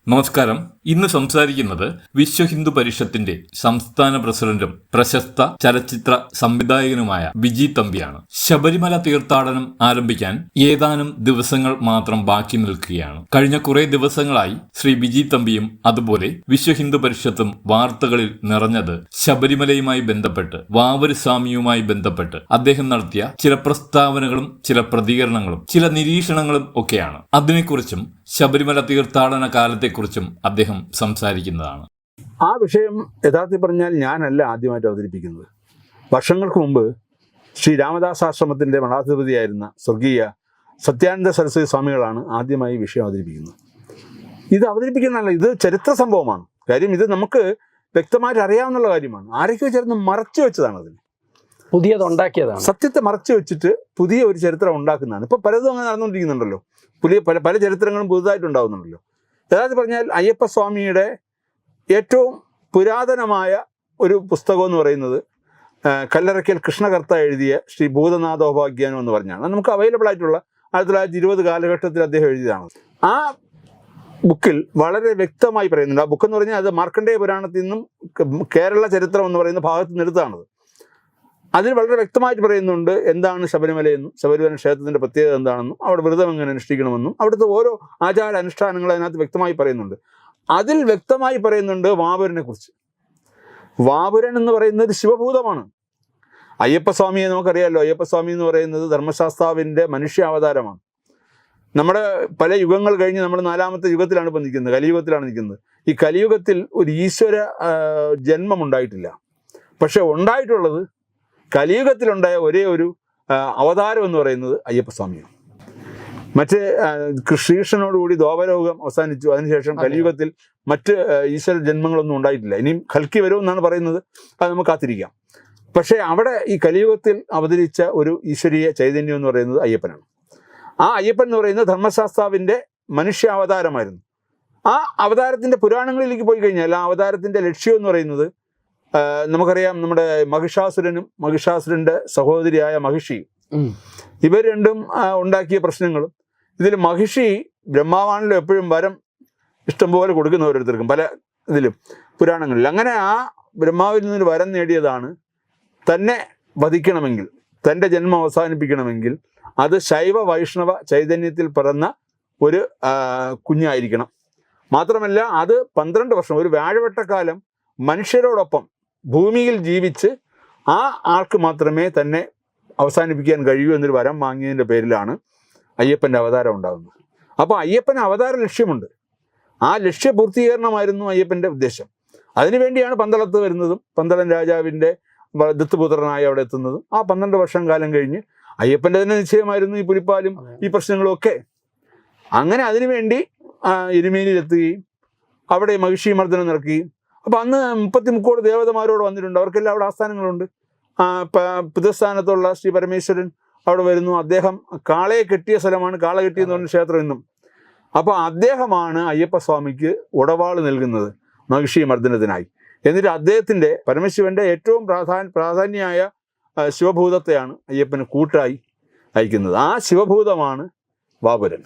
നമസ്കാരം. ഇന്ന് സംസാരിക്കുന്നത് വിശ്വ ഹിന്ദു പരിഷത്തിന്റെ സംസ്ഥാന പ്രസിഡന്റും പ്രശസ്ത ചലച്ചിത്ര സംവിധായകനുമായ ബിജി തമ്പിയാണ്. ശബരിമല തീർത്ഥാടനം ആരംഭിക്കാൻ ഏതാനും ദിവസങ്ങൾ മാത്രം ബാക്കി നിൽക്കുകയാണ്. കഴിഞ്ഞ കുറെ ദിവസങ്ങളായി ശ്രീ ബിജി തമ്പിയും അതുപോലെ വിശ്വ ഹിന്ദു പരിഷത്തും വാർത്തകളിൽ നിറഞ്ഞത് ശബരിമലയുമായി ബന്ധപ്പെട്ട്, വാവര് സ്വാമിയുമായി ബന്ധപ്പെട്ട് അദ്ദേഹം നടത്തിയ ചില പ്രസ്താവനകളും ചില പ്രതികരണങ്ങളും ചില നിരീക്ഷണങ്ങളും ഒക്കെയാണ്. അതിനെക്കുറിച്ചും ശബരിമല തീർത്ഥാടന കാലത്തെക്കുറിച്ചും അദ്ദേഹം സംസാരിക്കുന്നതാണ്. ആ വിഷയം യഥാർത്ഥത്തിൽ പറഞ്ഞാൽ ഞാനല്ല ആദ്യമായിട്ട് അവതരിപ്പിക്കുന്നത്. വർഷങ്ങൾക്ക് മുമ്പ് ശ്രീ രാമദാസ് ആശ്രമത്തിൻ്റെ മഠാധിപതിയായിരുന്ന സ്വർഗീയ സത്യാനന്ദ സരസ്വതി സ്വാമികളാണ് ആദ്യമായി ഈ വിഷയം അവതരിപ്പിക്കുന്നത്. ഇത് അവതരിപ്പിക്കുന്നതല്ല, ഇത് ചരിത്ര സംഭവമാണ്. കാര്യം ഇത് നമുക്ക് വ്യക്തമായിട്ട് അറിയാവുന്ന കാര്യമാണ്. ആരൊക്കെയോ ചേർന്ന് മറച്ചു വെച്ചതാണ്, അതിന് പുതിയതുണ്ടാക്കിയതാണ്. സത്യത്തെ മറച്ചു വെച്ചിട്ട് പുതിയ ഒരു ചരിത്രം ഉണ്ടാക്കുന്നതാണ്. ഇപ്പോൾ പലതും അങ്ങനെ നടന്നുകൊണ്ടിരിക്കുന്നുണ്ടല്ലോ. പല ചരിത്രങ്ങളും പുതുതായിട്ടുണ്ടാകുന്നുണ്ടല്ലോ. യഥാർത്ഥത്തിൽ പറഞ്ഞാൽ അയ്യപ്പസ്വാമിയുടെ ഏറ്റവും പുരാതനമായ ഒരു പുസ്തകം എന്ന് പറയുന്നത് കല്ലറയ്ക്കൽ കൃഷ്ണകർത്ത എഴുതിയ ശ്രീ ഭൂതനാഥോപാഖ്യാനം എന്ന് പറഞ്ഞാണ്. അത് നമുക്ക് അവൈലബിൾ ആയിട്ടുള്ള 1920 കാലഘട്ടത്തിൽ അദ്ദേഹം എഴുതിയതാണ്. ആ ബുക്കിൽ വളരെ വ്യക്തമായി പറയുന്നുണ്ട്. ആ ബുക്കെന്ന് പറഞ്ഞാൽ അത് മാർക്കണ്ഡേയ പുരാണത്തിൽ നിന്നും കേരള ചരിത്രം എന്ന് പറയുന്ന ഭാഗത്ത് നിന്ന് എടുത്തതാണത്. അതിൽ വളരെ വ്യക്തമായിട്ട് പറയുന്നുണ്ട് എന്താണ് ശബരിമലയെന്നും ശബരിമല ക്ഷേത്രത്തിൻ്റെ പ്രത്യേകത എന്താണെന്നും അവിടെ വ്രതം എങ്ങനെ അനുഷ്ഠിക്കണമെന്നും അവിടുത്തെ ഓരോ ആചാര അനുഷ്ഠാനങ്ങൾ അതിനകത്ത് വ്യക്തമായി പറയുന്നുണ്ട്. അതിൽ വ്യക്തമായി പറയുന്നുണ്ട് വാവരനെ കുറിച്ച്. വാവരൻ എന്ന് പറയുന്നത് ശിവഭൂതമാണ്. അയ്യപ്പസ്വാമിയെ നമുക്കറിയാമല്ലോ. അയ്യപ്പസ്വാമി എന്ന് പറയുന്നത് ധർമ്മശാസ്താവിൻ്റെ മനുഷ്യാവതാരമാണ്. നമ്മുടെ പല യുഗങ്ങൾ കഴിഞ്ഞ് നമ്മൾ 4ാമത്തെ യുഗത്തിലാണ് ഇപ്പം നിൽക്കുന്നത്, കലിയുഗത്തിലാണ് നിൽക്കുന്നത്. ഈ കലിയുഗത്തിൽ ഒരു ഈശ്വര ജന്മം ഉണ്ടായിട്ടില്ല. പക്ഷെ ഉണ്ടായിട്ടുള്ളത്, കലിയുഗത്തിലുണ്ടായ ഒരേ ഒരു അവതാരം എന്ന് പറയുന്നത് അയ്യപ്പസ്വാമിയാണ്. മറ്റ് ശ്രീകൃഷ്ണനോടുകൂടി ദ്വാപരയുഗം അവസാനിച്ചു. അതിനുശേഷം കലിയുഗത്തിൽ മറ്റ് ഈശ്വര ജന്മങ്ങളൊന്നും ഉണ്ടായിട്ടില്ല. ഇനിയും കൽക്കി വരുമെന്നാണ് പറയുന്നത്. അത് നമുക്ക് കാത്തിരിക്കാം. പക്ഷേ അവിടെ ഈ കലിയുഗത്തിൽ അവതരിച്ച ഒരു ഈശ്വരീയ ചൈതന്യം എന്ന് പറയുന്നത് അയ്യപ്പനാണ്. ആ അയ്യപ്പൻ എന്ന് പറയുന്നത് ധർമ്മശാസ്താവിൻ്റെ മനുഷ്യാവതാരമായിരുന്നു. ആ അവതാരത്തിൻ്റെ പുരാണങ്ങളിലേക്ക് പോയി കഴിഞ്ഞാൽ ആ അവതാരത്തിൻ്റെ ലക്ഷ്യം എന്ന് പറയുന്നത് നമുക്കറിയാം. നമ്മുടെ മഹിഷാസുരൻ്റെ സഹോദരിയായ മഹിഷി, ഇവർ രണ്ടും ഉണ്ടാക്കിയ പ്രശ്നങ്ങളും. ഇതിൽ മഹിഷി ബ്രഹ്മാവാണല്ലോ എപ്പോഴും വരം ഇഷ്ടംപോലെ കൊടുക്കുന്ന ഓരോരുത്തർക്കും പല ഇതിലും പുരാണങ്ങളിൽ. അങ്ങനെ ആ ബ്രഹ്മാവിൽ നിന്നൊരു വരം നേടിയതാണ് തന്നെ വധിക്കണമെങ്കിൽ, തൻ്റെ ജന്മം അവസാനിപ്പിക്കണമെങ്കിൽ അത് ശൈവ വൈഷ്ണവ ചൈതന്യത്തിൽ പിറന്ന ഒരു കുഞ്ഞായിരിക്കണം. മാത്രമല്ല അത് 12 വർഷം, ഒരു വ്യാഴവട്ടക്കാലം മനുഷ്യരോടൊപ്പം ഭൂമിയിൽ ജീവിച്ച് ആ ആൾക്ക് മാത്രമേ തന്നെ അവസാനിപ്പിക്കാൻ കഴിയൂ എന്നൊരു വരം വാങ്ങിയതിൻ്റെ പേരിലാണ് അയ്യപ്പൻ്റെ അവതാരം ഉണ്ടാകുന്നത്. അപ്പോൾ അയ്യപ്പന് അവതാര ലക്ഷ്യമുണ്ട്. ആ ലക്ഷ്യപൂർത്തീകരണമായിരുന്നു അയ്യപ്പൻ്റെ ഉദ്ദേശം. അതിനുവേണ്ടിയാണ് പന്തളത്ത് വരുന്നതും പന്തളം രാജാവിൻ്റെ ദത്തുപുത്രനായി അവിടെ എത്തുന്നതും. ആ 12 വർഷം കാലം കഴിഞ്ഞ് അയ്യപ്പൻ്റെ തന്നെ നിശ്ചയമായിരുന്നു ഈ പുലിപ്പാലും ഈ പ്രശ്നങ്ങളും ഒക്കെ. അങ്ങനെ അതിനുവേണ്ടി എരുമേലിയിലെത്തുകയും അവിടെ മഹിഷി മർദ്ദനം നടക്കുകയും. അപ്പം അന്ന് 33 ദേവതമാരോട് വന്നിട്ടുണ്ട്. അവർക്കെല്ലാം അവിടെ ആസ്ഥാനങ്ങളുണ്ട്. പിതൃസ്ഥാനത്തുള്ള ശ്രീ പരമേശ്വരൻ അവിടെ വരുന്നു. അദ്ദേഹം കാളയെ കെട്ടിയ സ്ഥലമാണ്, കാള കെട്ടിയെന്ന് പറഞ്ഞ ക്ഷേത്രം ഇന്നും. അപ്പോൾ അദ്ദേഹമാണ് അയ്യപ്പസ്വാമിക്ക് ഉടവാള് നൽകുന്നത് മഹിഷി മർദ്ദനത്തിനായി. എന്നിട്ട് അദ്ദേഹത്തിൻ്റെ പരമശിവൻ്റെ ഏറ്റവും പ്രാധാന്യമായ ശിവഭൂതത്തെയാണ് അയ്യപ്പന് കൂട്ടായി അയക്കുന്നത്. ആ ശിവഭൂതമാണ് വാവരൻ.